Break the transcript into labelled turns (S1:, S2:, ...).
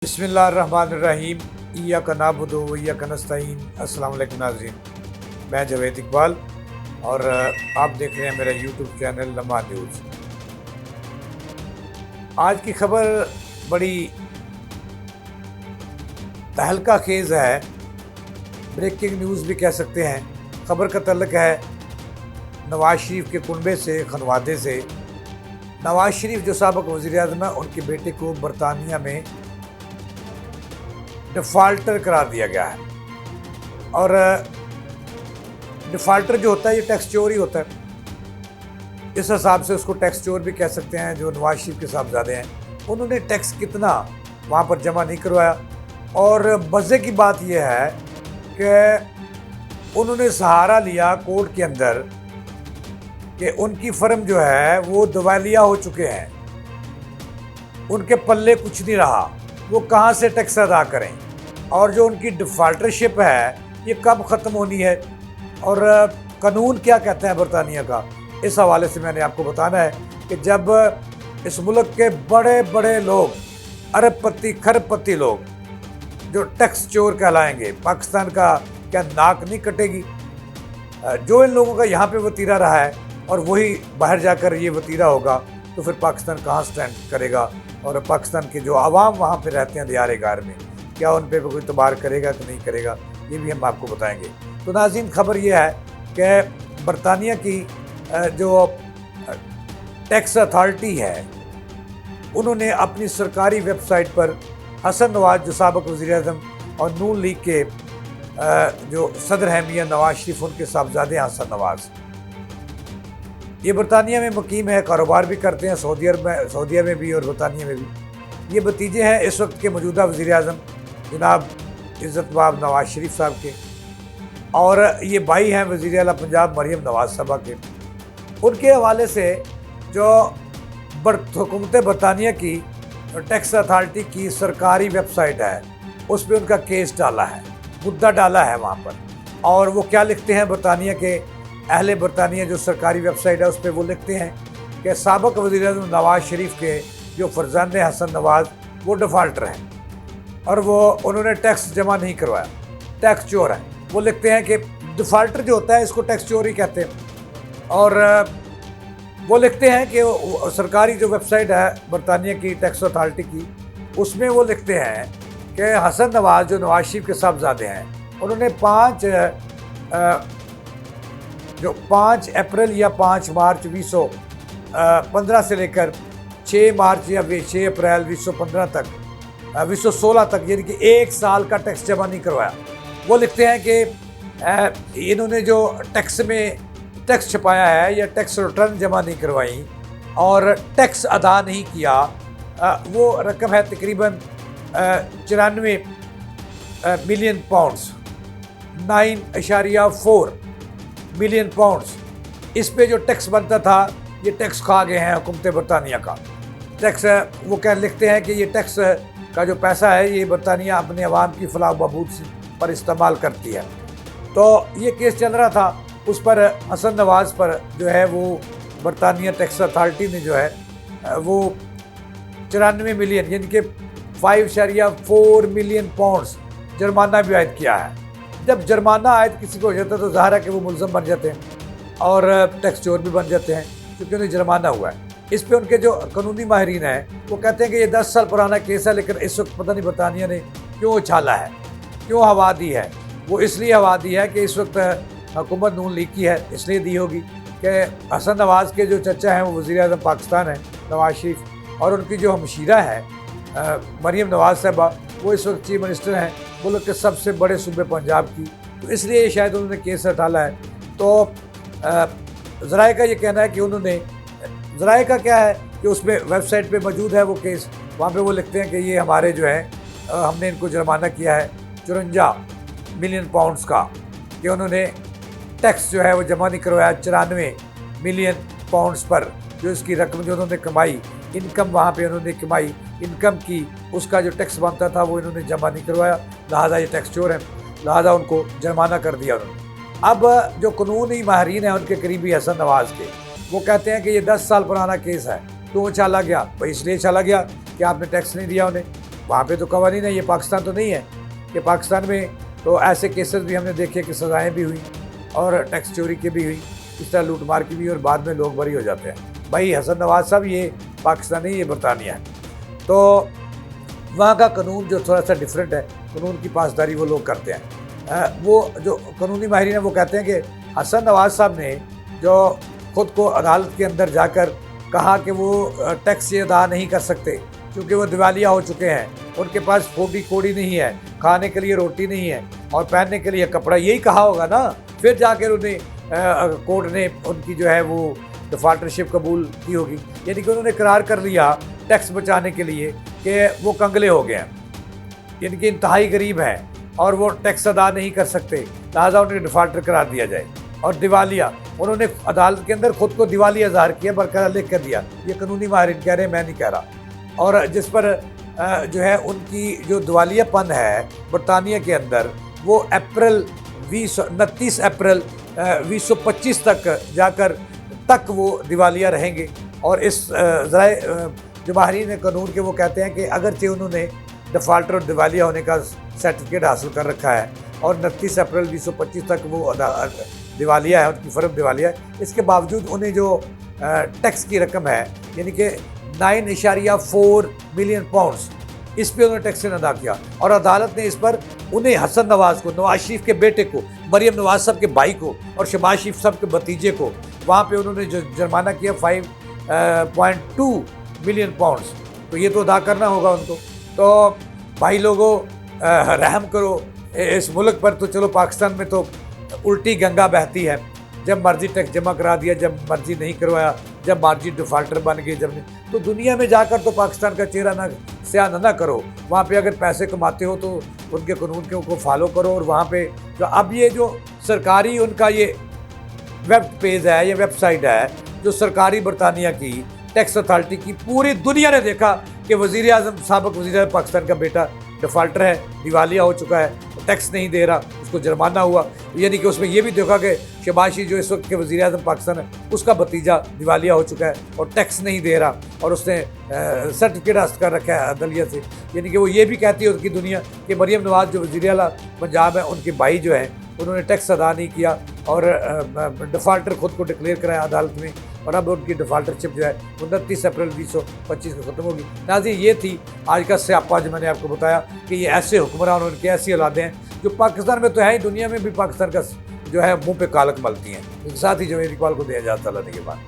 S1: बिस्मिल्लाहिर्रहमानिर्रहीम इय्याका नअबुदु व इय्याका नस्तईन। अस्सलाम वालेकुम नाज़रीन, मैं जावेद इकबाल और आप देख रहे हैं मेरा यूट्यूब चैनल लम्हा न्यूज़। आज की खबर बड़ी तहलका खेज़ है, ब्रेकिंग न्यूज़ भी कह सकते हैं। खबर का तल्लुक़ है नवाज़ शरीफ के कुनबे से, खनवादे से। नवाज़ शरीफ जो साबिक़ वज़ीर-ए-आज़म है, उनके बेटे को बरतानिया में डिफ़ाल्टर करार दिया गया है। और डिफ़ाल्टर जो होता है ये टैक्स चोर ही होता है। इस हिसाब से उसको टैक्स चोर भी कह सकते हैं। जो नवाज़ शरीफ के साहबजादे हैं, उन्होंने टैक्स कितना वहाँ पर जमा नहीं करवाया। और मज़े की बात यह है कि उन्होंने सहारा लिया कोर्ट के अंदर कि उनकी फर्म जो है वो दिवालिया हो चुके हैं, उनके पल्ले कुछ नहीं रहा, वो कहाँ से टैक्स अदा करें। और जो उनकी डिफ़ाल्टरशिप है ये कब ख़त्म होनी है और कानून क्या कहता है बरतानिया का, इस हवाले से मैंने आपको बताना है कि जब इस मुल्क के बड़े बड़े लोग, अरबपति खरबपति लोग जो टैक्स चोर कहलाएंगे, पाकिस्तान का क्या नाक नहीं कटेगी। जो इन लोगों का यहाँ पे वतीरा रहा है और वही बाहर जाकर ये वतीरा होगा, तो फिर पाकिस्तान कहाँ स्टैंड करेगा। और पाकिस्तान के जो आवाम वहाँ पे रहते हैं दियारे गार में, क्या उन पे कोई तबार करेगा कि नहीं करेगा, ये भी हम आपको बताएंगे। तो नाज़रीन, खबर ये है कि बरतानिया की जो टैक्स अथॉरिटी है, उन्होंने अपनी सरकारी वेबसाइट पर हसन नवाज जो साबिक़ वज़ीर-ए-आज़म और नून लीग के जो सदर हैं मियां नवाज शरीफ, उनके साहबजादे हसन नवाज, ये बरतानिया में मुकीम है, कारोबार भी करते हैं, सऊदीया में भी और बरतानिया में भी। ये भतीजे हैं इस वक्त के मौजूदा वज़ीर-ए-आज़म जनाब इज़्ज़तमाब नवाज शरीफ साहब के, और ये भाई हैं वज़ीर आला पंजाब मरियम नवाज साहबा के। उनके हवाले से जो हुकूमत बरतानिया की टैक्स अथॉरिटी की सरकारी वेबसाइट है, उस पर उनका केस डाला है, मुद्दा डाला है वहाँ पर। और वो क्या लिखते हैं, बरतानिया के अहले बरतानिया जो सरकारी वेबसाइट है उस पर वो लिखते हैं कि साबिक़ वज़ीर-ए-आज़म नवाज शरीफ के जो फ़र्ज़ंद हसन नवाज वो डिफ़ाल्टर हैं और वो उन्होंने टैक्स जमा नहीं करवाया, टैक्स चोर है। वो लिखते हैं कि डिफ़ाल्टर जो होता है इसको टैक्स चोर ही कहते हैं। और वो लिखते हैं कि सरकारी जो वेबसाइट है बरतानिया की टैक्स अथॉरिटी की, उसमें वो लिखते हैं कि हसन नवाज जो नवाज शरीफ के साहबजादे हैं, उन्होंने 5 अप्रैल या 5 मार्च 2015 से लेकर 6 मार्च या 6 अप्रैल 2015 तक 2016 तक, यानी कि 1 साल का टैक्स जमा नहीं करवाया। वो लिखते हैं कि इन्होंने जो टैक्स में टैक्स छपाया है या टैक्स रिटर्न जमा नहीं करवाई और टैक्स अदा नहीं किया, वो रकम है तकरीबन 94 मिलियन पाउंड्स, 9.4 मिलियन पाउंड्स। इस पे जो टैक्स बनता था ये टैक्स खा गए हैं हुकूमत बरतानिया का। टैक्स वो लिखते हैं कि ये टैक्स का जो पैसा है ये बरतानिया अपने अवाम की फलाह बहबूद पर इस्तेमाल करती है। तो ये केस चल रहा था, उस पर हसन नवाज पर जो है वो बरतानिया टैक्स अथॉरिटी ने जो है वो 94 मिलियन यानी कि 5.4 मिलियन पाउंड्स जुर्माना भी आयद किया है। जब जुर्माना आयद किसी को हो जाता है तो ज़ाहिर है कि वो मुलज़म बन जाते हैं और टैक्स चोर भी बन जाते हैं, क्योंकि उन्हें जुर्माना हुआ है। इस पे उनके जो कानूनी माहिरीन हैं वो कहते हैं कि ये 10 साल पुराना केस है, लेकिन इस वक्त पता नहीं बरतानिया ने क्यों उछाला है, क्यों हवा दी है। वो इसलिए हवा दी है कि इस वक्त हुकूमत नून लीग की है, इसलिए दी होगी कि हसन नवाज के जो चचा हैं वो वज़ीर-ए-आज़म पाकिस्तान हैं नवाज शरीफ, और उनकी जो हमशीरा है मरियम नवाज साहबा, वो इस वक्त चीफ मिनिस्टर हैं मुल्क के सबसे बड़े सूबे पंजाब की। तो इसलिए शायद उन्होंने केस हटाला है। तो ज़राए का ये कहना है कि उन्होंने, ज़राए का क्या है कि उसमें वेबसाइट पे मौजूद है वो केस, वहाँ पे वो लिखते हैं कि ये हमारे जो है हमने इनको जुर्माना किया है 54 मिलियन पाउंड्स का, कि उन्होंने टैक्स जो है वो जमा नहीं करवाया 94 मिलियन पाउंड्स पर। जो इसकी रकम जो उन्होंने कमाई, इनकम वहाँ पे उन्होंने कमाई, इनकम की उसका जो टैक्स बनता था वो इन्होंने जमा नहीं करवाया, लिहाजा ये टैक्स चोर है, लिहाजा उनको जुर्माना कर दिया उन्होंने। अब जो कानूनी माहिरीन हैं उनके करीबी हसन नवाज के, वो कहते हैं कि ये 10 साल पुराना केस है, क्यों चला गया? भाई इसलिए चला गया कि आपने टैक्स नहीं दिया उन्हें। वहाँ पे तो कवानीन है, ये पाकिस्तान तो नहीं है कि पाकिस्तान में तो ऐसे केसेस भी हमने देखे कि सज़ाएँ भी हुई और टैक्स चोरी की भी हुई, इस तरह लूट मार की भी, और बाद में लोग बरी हो जाते हैं। भाई हसन नवाज साहब ये पाकिस्तान नहीं, ये बरतानिया है। तो वहाँ का कानून जो थोड़ा सा डिफरेंट है, कानून की पासदारी वो लोग करते हैं। वो जो कानूनी माहिरीन हैं वो कहते हैं कि हसन नवाज साहब ने जो खुद को अदालत के अंदर जाकर कहा कि वो टैक्स अदा नहीं कर सकते क्योंकि वो दिवालिया हो चुके हैं, उनके पास फोड़ी कोड़ी नहीं है, खाने के लिए रोटी नहीं है और पहनने के लिए कपड़ा, यही कहा होगा ना। फिर जाकर उन्हें कोर्ट ने उनकी जो है वो डिफाल्टरशिप कबूल की होगी, यानी कि उन्होंने करार कर लिया टैक्स बचाने के लिए कि वो कंगले हो गए हैं, यानी कि इंतहाई गरीब हैं और वो टैक्स अदा नहीं कर सकते, लिहाजा उन्हें डिफाल्टर करार दिया जाए। और दिवालिया, उन्होंने अदालत के अंदर खुद को दिवालिया ज़ाहिर किया, बरकरार लिख कर दिया। ये कानूनी माहिरीन कह रहे हैं, मैं नहीं कह रहा। और जिस पर जो है उनकी जो दिवालियापन है बरतानिया के अंदर, वो अप्रैल 29 अप्रैल 2025 तक वो दिवालिया रहेंगे। और इस जो माहिरीन कानून के वो कहते हैं कि अगरचे उन्होंने डिफ़ाल्टर और दिवालिया होने का सर्टिफिकेट हासिल कर रखा है और 29 अप्रैल 2025 तक वो दिवालिया है, उनकी फर्म दिवालिया है, इसके बावजूद उन्हें जो टैक्स की रकम है यानी कि 9.4 मिलियन पाउंड्स, इस पे उन्होंने टैक्स अदा किया। और अदालत ने इस पर उन्हें, हसन नवाज को, नवाज शरीफ के बेटे को, मरियम नवाज साहब के भाई को और शहबाज शरीफ साहब के भतीजे को, वहाँ पे उन्होंने जो जुर्माना किया 5.2 मिलियन पाउंड्स, तो ये तो अदा करना होगा उनको। तो भाई लोगों, रहम करो इस मुल्क पर। तो चलो पाकिस्तान में तो उल्टी गंगा बहती है, जब मर्जी टैक्स जमा करा दिया, जब मर्जी नहीं करवाया, जब मर्जी डिफ़ाल्टर बन गए, जब नहीं। तो दुनिया में जाकर तो पाकिस्तान का चेहरा ना स्याह ना करो। वहाँ पे अगर पैसे कमाते हो तो उनके कानून को फॉलो करो। और वहाँ पे जो अब ये जो सरकारी उनका ये वेब पेज है, ये वेबसाइट है जो सरकारी बरतानिया की टैक्स अथॉरिटी की, पूरी दुनिया ने देखा कि वज़ीर आज़म, साबिक़ वज़ीर आज़म पाकिस्तान का बेटा डिफ़ाल्टर है, दिवालिया हो चुका है, टैक्स नहीं दे रहा, उसको जुर्माना हुआ। यानी कि उसमें ये भी देखा कि शहबाज शरीफ जो इस वक्त के वज़ीर आज़म पाकिस्तान है, उसका भतीजा दिवालिया हो चुका है और टैक्स नहीं दे रहा, और उसने सर्टिफिकेट हासिल कर रखा है अदलिया से। यानी कि वो ये भी कहती है उनकी दुनिया कि मरियम नवाज जो वज़ीर आला पंजाब है, उनके भाई जो हैं उन्होंने टैक्स अदा नहीं किया और डिफ़ाल्टर खुद को डिक्लेयर कराया अदालत में, और अब उनकी डिफ़ाल्टरशिप जो है 29 अप्रैल 2025 को ख़त्म होगी। नाज़रीन, ये थी आज का स्यापा जो मैंने आपको बताया कि ये ऐसे हुक्मरान, उनकी ऐसी औलादें हैं जो पाकिस्तान में तो है ही, दुनिया में भी पाकिस्तान का जो है मुँह पे कालक मलती हैं। साथ ही जो इकबाल को दिया जाता है के बाद।